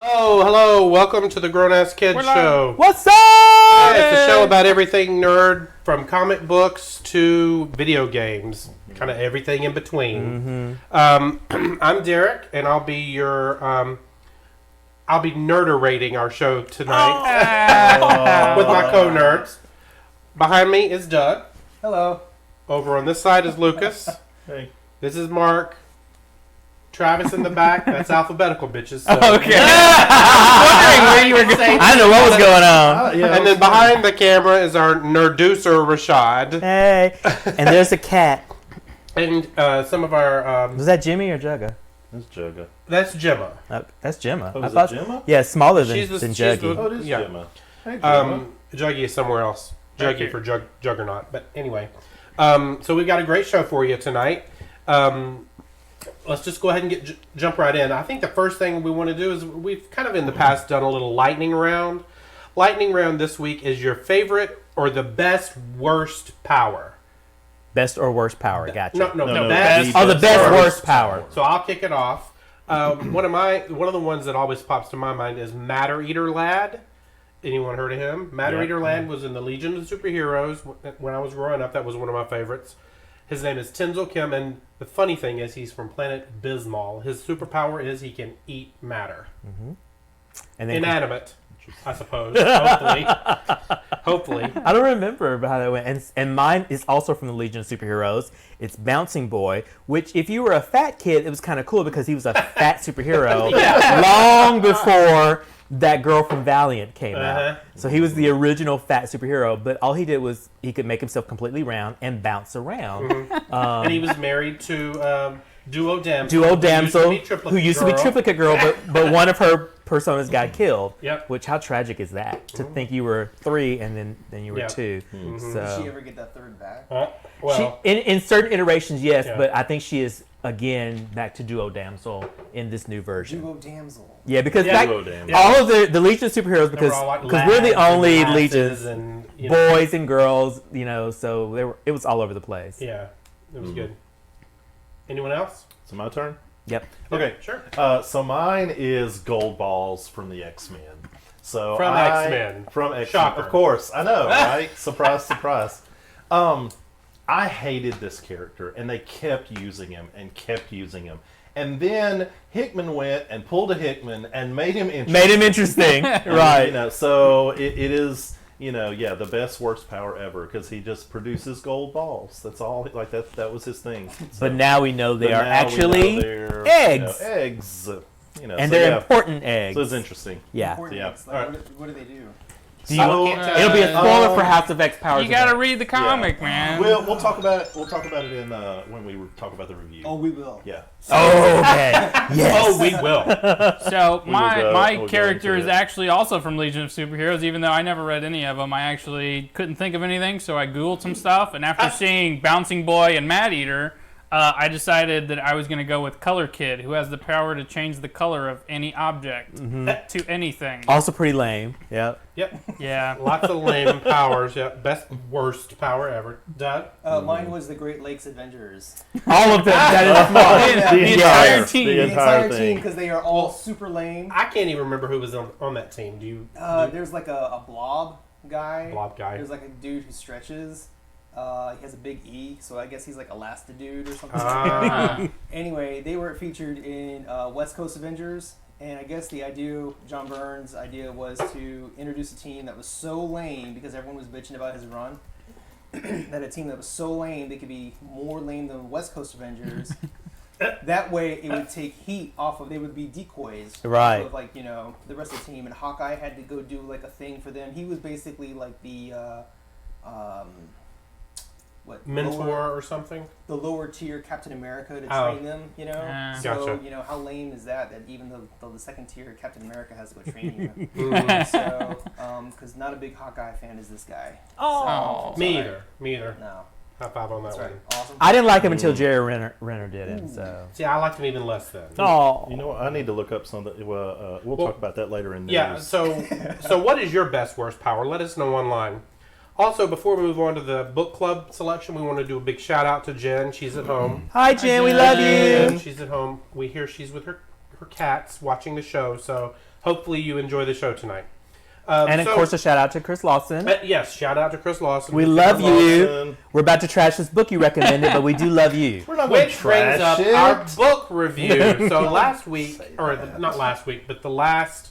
Oh, hello. Welcome to the Grown Ass Kids Show. What's up? It's a show about everything nerd, from comic books to video games, kind of everything in between. I'm Derek, and I'll be your I'll be nerderating our show tonight with my co-nerds. Behind me is Doug. Hello. Over on this side is Lucas. Hey. This is Mark. Travis in the back. That's alphabetical, bitches. So. Okay. Wondering where you were going. I don't know what was going on. And then behind the camera is our nerducer, Rashad. Hey. And there's a cat. And some of our... Was that Jimmy or Jugga? That's Jugga. That's Gemma. That's Gemma. Oh, is it Gemma? Yeah, smaller than She's Juggy. Oh, it is Yeah. Gemma. Hey, Gemma. Juggy is somewhere else. Juggy for Juggernaut. But anyway. So we've got a great show for you tonight. Let's just go ahead and jump right in. I think the first thing we want to do is we've kind of in the past done a little lightning round. Lightning round this week is your favorite or the best worst power. Best or worst power? Gotcha. No. Best. The best worst power. So I'll kick it off. One of the ones that always pops to my mind is Matter Eater Lad. Anyone heard of him? Matter Eater Lad was in the Legion of Superheroes when I was growing up. That was one of my favorites. His name is Tenzil Kim, and the funny thing is he's from planet Bismol. His superpower is he can eat matter. Mm-hmm. And then inanimate, I suppose. Hopefully. Hopefully. I don't remember how that went. And mine is also from the Legion of Superheroes. It's Bouncing Boy, which if you were a fat kid, it was kind of cool because he was a fat superhero long before that girl from Valiant came out. So he was the original fat superhero, but all he did was he could make himself completely round and bounce around. And he was married to Duo Damsel. Who used to be Triplicate Girl, but one of her personas got killed. Yep. Which, how tragic is that? To think you were 3 and then you were 2. Mm-hmm. So, Did she ever get that third back? Well, in certain iterations, yes, Yeah. but I think she is again back to Duo Damsel in this new version. Duo Damsel. Yeah, because Duo Damsel. all of the Legion of Superheroes, because we're the only Legions, and, boys and girls, so it was all over the place. Yeah, it was good. Anyone else? So my turn? Yep. Okay. Sure. So mine is Gold Balls from the X-Men. So From X-Men. From X-Men. Shocker. Of course. I know, right? Surprise, surprise. I hated this character, and they kept using him. And then Hickman went and pulled a Hickman and made him interesting. Right. So it is, the best worst power ever because he just produces gold balls. That's all. Like that was his thing. So, But now we know they are actually eggs. Eggs. And they're important eggs. So it's interesting. Yeah. Important Yeah. eggs. Like, what do they do? It'll be a spoiler for House of X powers. You gotta read the comic, man. We'll talk about it. We'll talk about it in when we talk about the review. Oh, we will. Yeah. Oh, okay. Yes. Oh, we will. So my go character into is it. actually also from Legion of Superheroes, even though I never read any of them. I actually couldn't think of anything, so I Googled some stuff, and after seeing Bouncing Boy and Mad Eater, I decided that I was going to go with Color Kid, who has the power to change the color of any object to anything. Also pretty lame. Yep. Yep. Yeah. Lots of lame powers. Yep. Best worst power ever. Doug? Mine was the Great Lakes Avengers. All of them. That is smart. The entire team. The The entire thing. team, because they are all super lame. I can't even remember who was on that team. Do you? There's like a blob guy. Blob guy. There's like a dude who stretches. He has a big E, so I guess he's like Elastidude or something. Anyway, they were featured in West Coast Avengers, and I guess John Byrne's idea was to introduce a team that was so lame, because everyone was bitching about his run, that a team that was so lame, they could be more lame than West Coast Avengers. That way, it would take heat off of, they would be decoys. Right. Of like, the rest of the team, and Hawkeye had to go do like a thing for them. He was basically like the, Mentor or something? the lower tier Captain America to train them, Yeah. So, Gotcha. how lame is that even though the second tier Captain America has to go train you? Mm. So, because not a big Hawkeye fan is this guy. Oh. So, Me sorry. either. No. High five on that That's one. right. Awesome. I didn't like him until Jerry Renner did it. So. See, I liked him even less then. Oh. You know what? I need to look up something. We'll talk about that later in news. Yeah, so what is your best worst power? Let us know online. Also, before we move on to the book club selection, we want to do a big shout out to Jen. She's at home. Hi, Jen. We love you. She's at home. We hear she's with her her cats watching the show. So hopefully you enjoy the show tonight. And of course, a shout out to Chris Lawson. Yes, shout out to Chris Lawson. We love you. We're about to trash this book you recommended, but we do love you. We're not going to Which brings up trash it. our book review. So last week, not last week, but the last,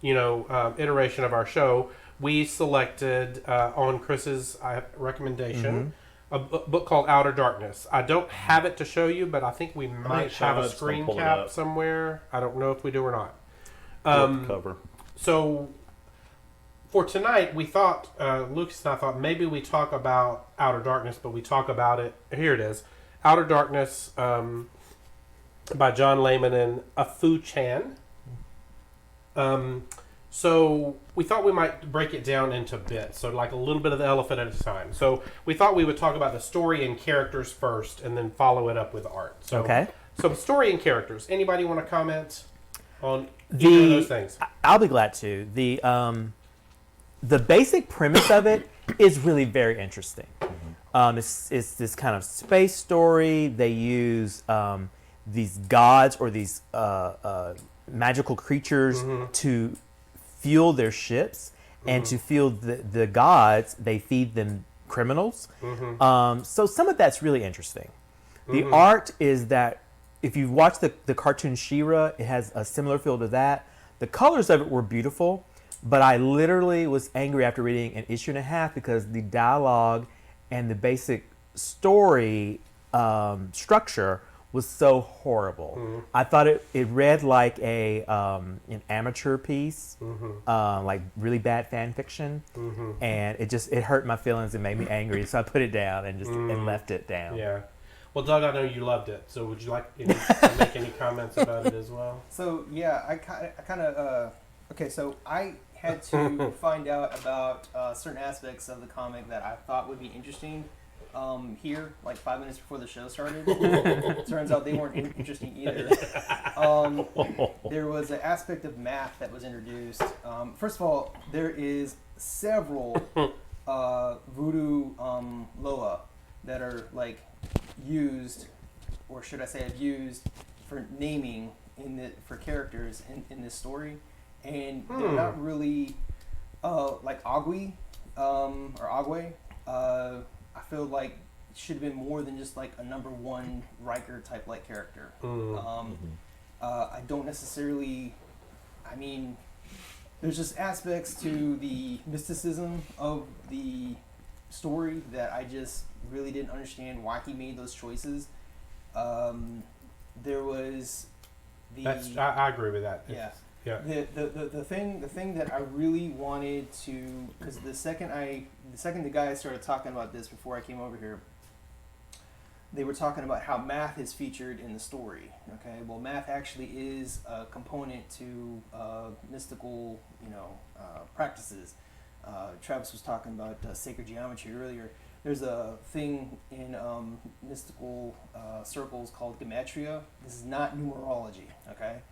iteration of our show, we selected on Chris's recommendation a book called Outer Darkness. I don't have it to show you, but I think we might have a screen cap somewhere. I don't know if we do or not. Cover. So for tonight, we thought, Lucas and I thought maybe we talk about Outer Darkness, but we talk about it. Here it is. Outer Darkness by John Layman and Afu Chan. So we thought we might break it down into bits, so like a little bit of the elephant at a time. So we thought we would talk about the story and characters first, and then follow it up with art. So, Okay. So story and characters. Anybody want to comment on either of those things? I'll be glad to. The basic premise of it is really very interesting. It's this kind of space story. They use these gods or these magical creatures to fuel their ships, and to fuel the gods, they feed them criminals. So some of that's really interesting. The art is that, if you've watched the cartoon She-Ra, it has a similar feel to that. The colors of it were beautiful, but I literally was angry after reading an issue and a half because the dialogue and the basic story structure was so horrible. I thought it read like an amateur piece, like really bad fan fiction, and it hurt my feelings and made me angry. So I put it down and and left it down. Yeah. Well, Doug, I know you loved it. So would you like to make any comments about it as well? So yeah, I kind of okay. So I had to find out about certain aspects of the comic that I thought would be interesting. Here, like 5 minutes before the show started, turns out they weren't interesting either. There was an aspect of math that was introduced. First of all, there is several voodoo loa that are like used, or should I say, abused for naming for characters in this story, and they're not really like Agui or Agwe. I feel like it should have been more than just like a number one Riker type like character. I don't necessarily. I mean, there's just aspects to the mysticism of the story that I just really didn't understand why he made those choices. There was I agree with that. Yeah. Yeah. The thing that I really wanted to, because the second the guys started talking about this before I came over here, they were talking about how math is featured in the story. Okay, well, math actually is a component to mystical, practices. Travis was talking about sacred geometry earlier. There's a thing in mystical circles called gematria. This is not numerology. Okay.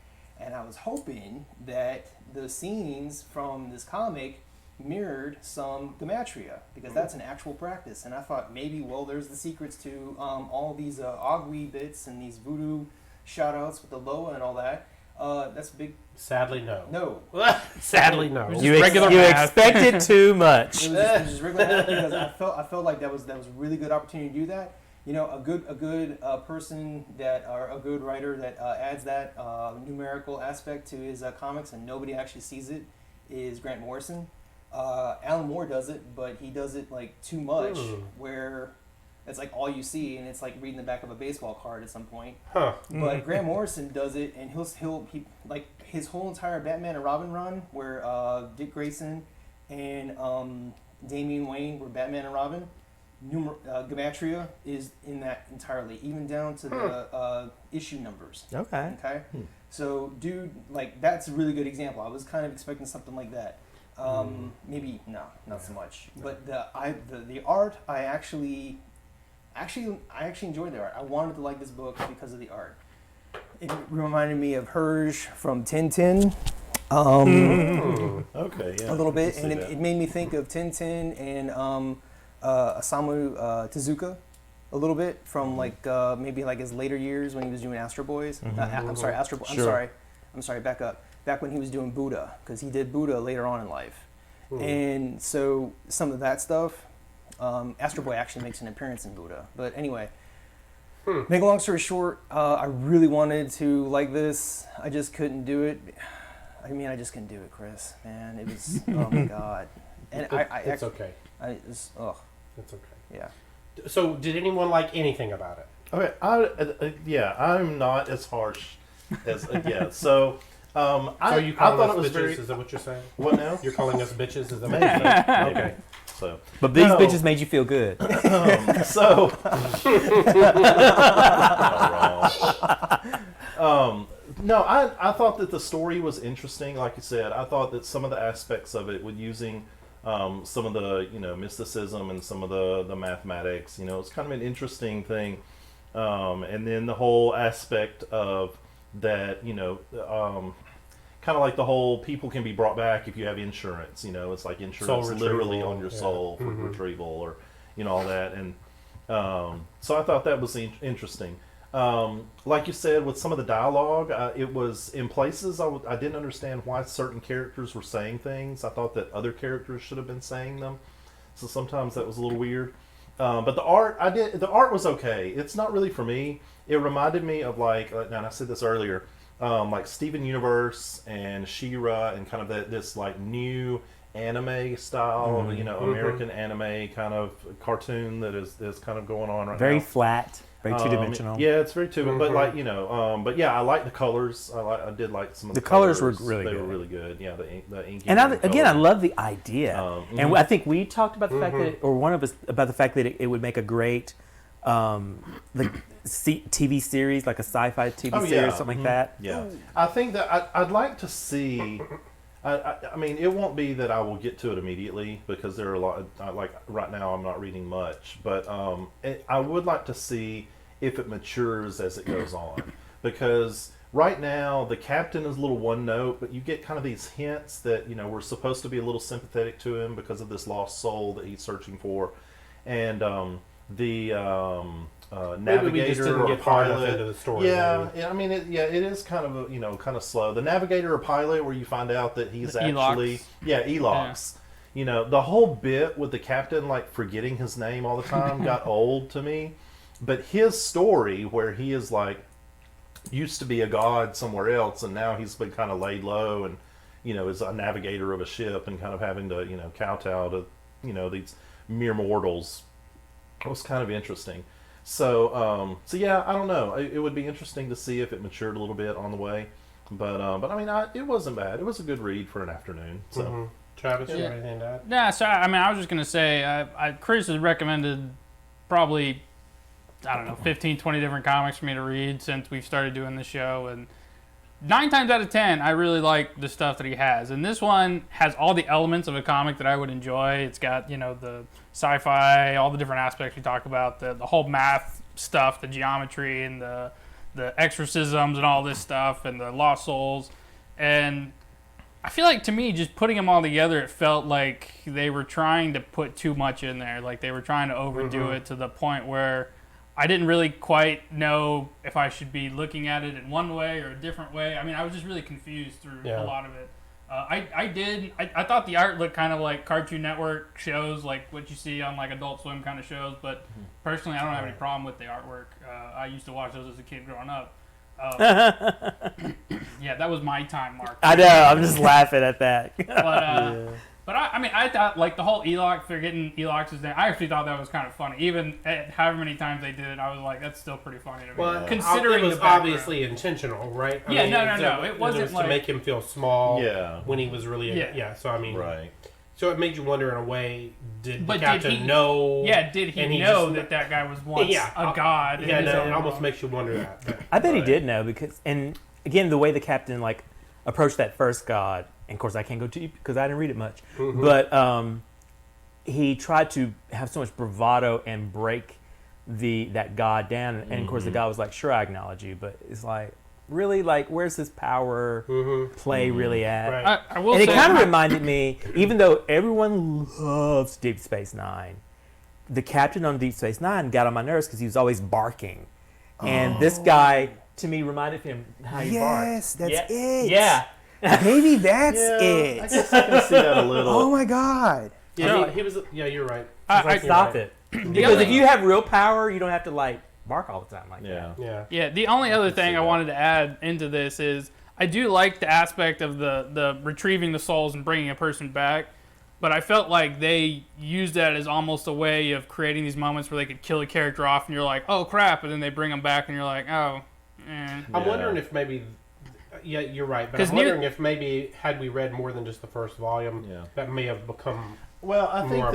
And I was hoping that the scenes from this comic mirrored some gematria, because that's an actual practice. And I thought maybe, well, there's the secrets to all these Agui bits and these voodoo shout-outs with the Loa and all that. That's big. Sadly, no. No. Sadly, no. You regular math. expected too much. It was just regular math, because I felt like that was a really good opportunity to do that. A good person or a good writer that adds that numerical aspect to his comics and nobody actually sees it is Grant Morrison. Alan Moore does it, but he does it like too much, where it's like all you see, and it's like reading the back of a baseball card at some point. But Grant Morrison does it, and he like his whole entire Batman and Robin run, where Dick Grayson and Damian Wayne were Batman and Robin. Gematria is in that entirely, even down to the issue numbers. Okay. So, dude, like, that's a really good example. I was kind of expecting something like that. Maybe not so much. But the art, I actually enjoyed the art. I wanted to like this book because of the art. It reminded me of Herge from Tintin. Okay, yeah. A little bit, I can and see that. it made me think of Tintin and Osamu Tezuka a little bit from like maybe like his later years when he was doing Astro Boys. I'm sorry, Astro Boy. Sure. I'm sorry, I'm sorry, back up. Back when he was doing Buddha, because he did Buddha later on in life. And so some of that stuff, Astro Boy actually makes an appearance in Buddha. But anyway, make a long story short, I really wanted to like this. I just couldn't do it. I mean, I just couldn't do it, Chris. Man, it was, oh my God. And It's okay. It's It's okay. yeah. So, did anyone like anything about it? Okay, I'm not as harsh as So, So you I calling thought us it was bitches? very. Is that what you're saying? What now? You're calling us bitches? Is that what Maybe. you're saying? Maybe. Okay. So, But these No. bitches made you feel good. so. No, I thought that the story was interesting. Like you said, I thought that some of the aspects of it, with using some of the mysticism and some of the mathematics, it's kind of an interesting thing. And then the whole aspect of that, kind of like the whole people can be brought back if you have insurance. It's like insurance Soul literally retrieval, on your yeah. soul for retrieval, or all that. And so I thought that was interesting. Like you said, with some of the dialogue, it was in places I didn't understand why certain characters were saying things. I thought that other characters should have been saying them. So sometimes that was a little weird. But the art was okay. It's not really for me. It reminded me of and I said this earlier, like Steven Universe and She-Ra, and kind of this like new anime style, American anime kind of cartoon that is kind of going on right Very now. flat, very two-dimensional. Yeah, it's very two-dimensional, but but yeah, I like the colors. I did like some of the colors were colors. really They good. were really good. Yeah, the inky And I color. love the idea. And I think we talked about the fact that, or one of us about the fact that it would make a great TV series, like a sci-fi TV series, something like that. Yeah, I think that I'd like to see. I mean, it won't be that I will get to it immediately, because there are a lot. Like right now, I'm not reading much, but I would like to see if it matures as it goes on, because right now the captain is a little one note, but you get kind of these hints that we're supposed to be a little sympathetic to him because of this lost soul that he's searching for, and Maybe we just navigator didn't or get far enough pilot. into the story. Yeah, maybe. yeah, I mean, it is kind of kind of slow. The navigator or pilot, where you find out that he's The actually Elox. The whole bit with the captain like forgetting his name all the time got old to me. But his story, where he is like used to be a god somewhere else, and now he's been kind of laid low, and is a navigator of a ship, and kind of having to kowtow to these mere mortals. It was kind of interesting. So yeah, I don't know. It would be interesting to see if it matured a little bit on the way, but I mean, it wasn't bad. It was a good read for an afternoon. So Travis, you have anything to add? Yeah, so I mean, I was just going to say, Chris has recommended probably, 15, 20 different comics for me to read since we've started doing the show, and 9 times out of 10, I really like the stuff that he has. And this one has all the elements of a comic that I would enjoy. It's got, the sci-fi, all the different aspects we talk about, the whole math stuff, the geometry, and the exorcisms and all this stuff, and the lost souls. And I feel like, to me, just putting them all together, it felt like they were trying to put too much in there. Like they were trying to overdo it to the point where I didn't really quite know if I should be looking at it in one way or a different way. I mean, I was just really confused through a lot of it. I thought the art looked kind of like Cartoon Network shows, like what you see on like Adult Swim kind of shows. But personally, I don't have any problem with the artwork. I used to watch those as a kid growing up. Yeah, that was my time mark. I know. I'm just laughing at that. But I mean, I thought like the whole Elox, forgetting Elox's name, I actually thought that was kind of funny. Even at however many times they did it, I was like, that's still pretty funny to me. Well, considering it was the background. obviously intentional, right? Yeah, no. It wasn't to like make him feel small. Yeah. When he was really. So I mean. right. So it made you wonder in a way. Did But the captain did he know? Yeah, did he know that guy was once a god? Yeah, in his no, own it almost world? makes you wonder that. But, I bet he did know, because, and again, the way the captain like approached that first god, and of course I can't go too deep because I didn't read it much, but he tried to have so much bravado and break that god down, and of course the god was like, "Sure, I acknowledge you," but it's like, really, like, where's his power play really at? Right. I will And it say, kind of reminded me, even though everyone loves Deep Space Nine, the captain on Deep Space Nine got on my nerves because he was always barking. And this guy, to me reminded him how he barked. Yes, that's Yeah. it. Yeah. Maybe that's Yeah, I it. guess I can see that a little. Oh my god. Yeah, No. he was. Yeah, you're right. I Stop right. it. Because if you have real power, you don't have to like bark all the time like Yeah. Yeah. Yeah, the only other thing see I that. wanted to add into this is I do like the aspect of the retrieving the souls and bringing a person back, but I felt like they used that as almost a way of creating these moments where they could kill a character off and you're like, oh crap, and then they bring them back and you're like, oh, I'm Yeah. wondering if maybe. Yeah, you're right. But 'Cause I'm wondering if maybe had we read more than just the first volume, Yeah. that may have become. Well, I More-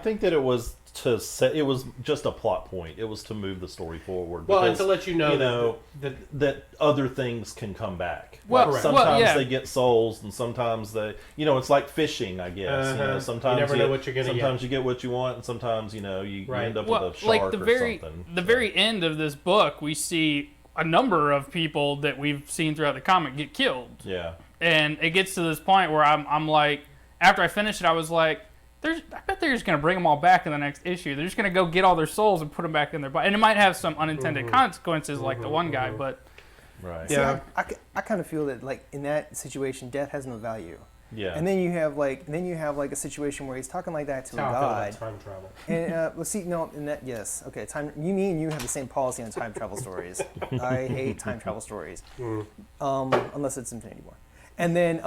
think that it was to set. It was just a plot point. It was to move the story forward. Well, and because, to let you know, you know, that that other things can come back. Well, Like correct. sometimes yeah. they get souls, and sometimes they, it's like fishing, I guess. You know, Uh-huh. sometimes You never know what you're gonna sometimes get. you get what you want, and sometimes you Right. end up well, with a shark like the or very something. the So, very end of this book, we see a number of people that we've seen throughout the comic get killed. yeah. And it gets to this point where I'm like, after I finished it, I was like, I bet they're just going to bring them all back in the next issue. They're just going to go get all their souls and put them back in their body. And it might have some unintended consequences, like the one guy, but Right. Yeah. I kind of feel that like in that situation, death has no value. Yeah. And then you have like a situation where he's talking like that to That's a how I feel god. about time travel. And let's see, no, in that yes, okay. You mean you have the same policy on time travel stories? I hate time travel stories, unless it's Infinity War. And then,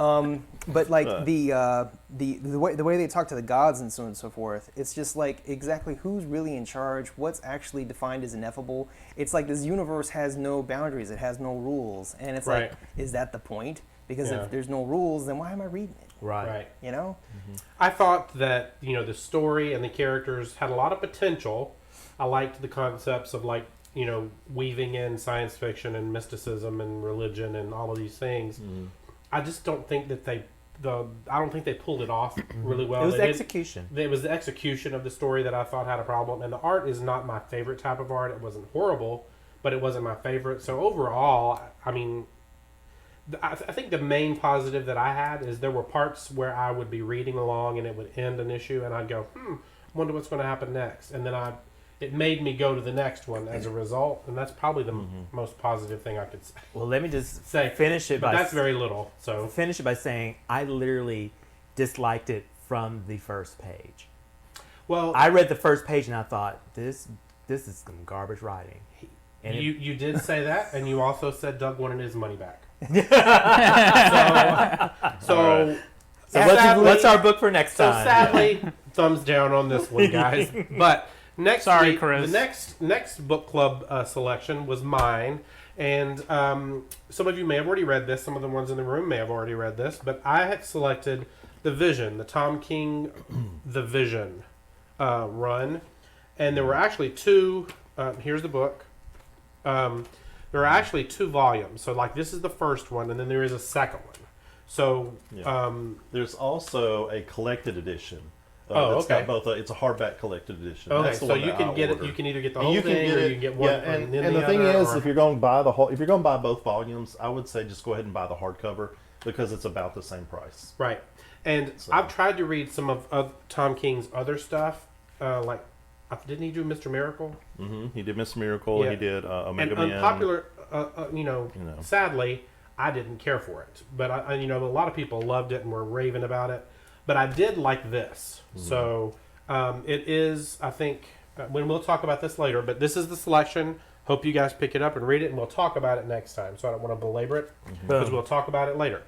but like the way they talk to the gods and so on and so forth, it's just like exactly who's really in charge, what's actually defined as ineffable. It's like this universe has no boundaries, it has no rules, and it's Right. like, is that the point? Because Yeah. if there's no rules, then why am I reading it? Right. You know? I thought that the story and the characters had a lot of potential. I liked the concepts of like weaving in science fiction and mysticism and religion and all of these things. I just don't think that I don't think they pulled it off really well. It was They the did- execution. It was the execution of the story that I thought had a problem, and the art is not my favorite type of art. It wasn't horrible, but it wasn't my favorite. So overall, I mean, I think the main positive that I had is there were parts where I would be reading along and it would end an issue, and I'd go, wonder what's going to happen next, and then it made me go to the next one as a result, and that's probably the most positive thing I could say. Well, let me just Say, finish it But by that's very little. So finish it by saying I literally disliked it from the first page. well, I read the first page and I thought this is some garbage writing. And you did say that, and you also said Doug wanted his money back. So sadly- what's our book for next So time? sadly, thumbs down on this one, guys. But next Sorry, week, Chris. the next book club selection was mine, and some of you may have already read this. Some of the ones in the room may have already read this, but I had selected The Vision, the Tom King The Vision run, and there were actually two. Here's the book. There are actually two volumes. So, like, this is the first one, and then there is a second one. So, Yeah. There's also a collected edition. Oh, that's okay. got both. It's a hardback collected edition. okay, That's the so one you that can I get it. ordered. You can either get the And whole you can thing, get or it. you can get one. Yeah, and then the thing other, is, or- if you're going to buy the whole, if you're going to buy both volumes, I would say just go ahead and buy the hardcover because it's about the same price. right, and So- I've tried to read some of Tom King's other stuff, like didn't he do Mr. Miracle? He did Miss Miracle. Yeah. He did And Omega Man. unpopular, know. sadly, I didn't care for it. But I a lot of people loved it and were raving about it. But I did like this. So it is, I think, when we'll talk about this later. But this is the selection. Hope you guys pick it up and read it, and we'll talk about it next time. So I don't want to belabor it because we'll talk about it later.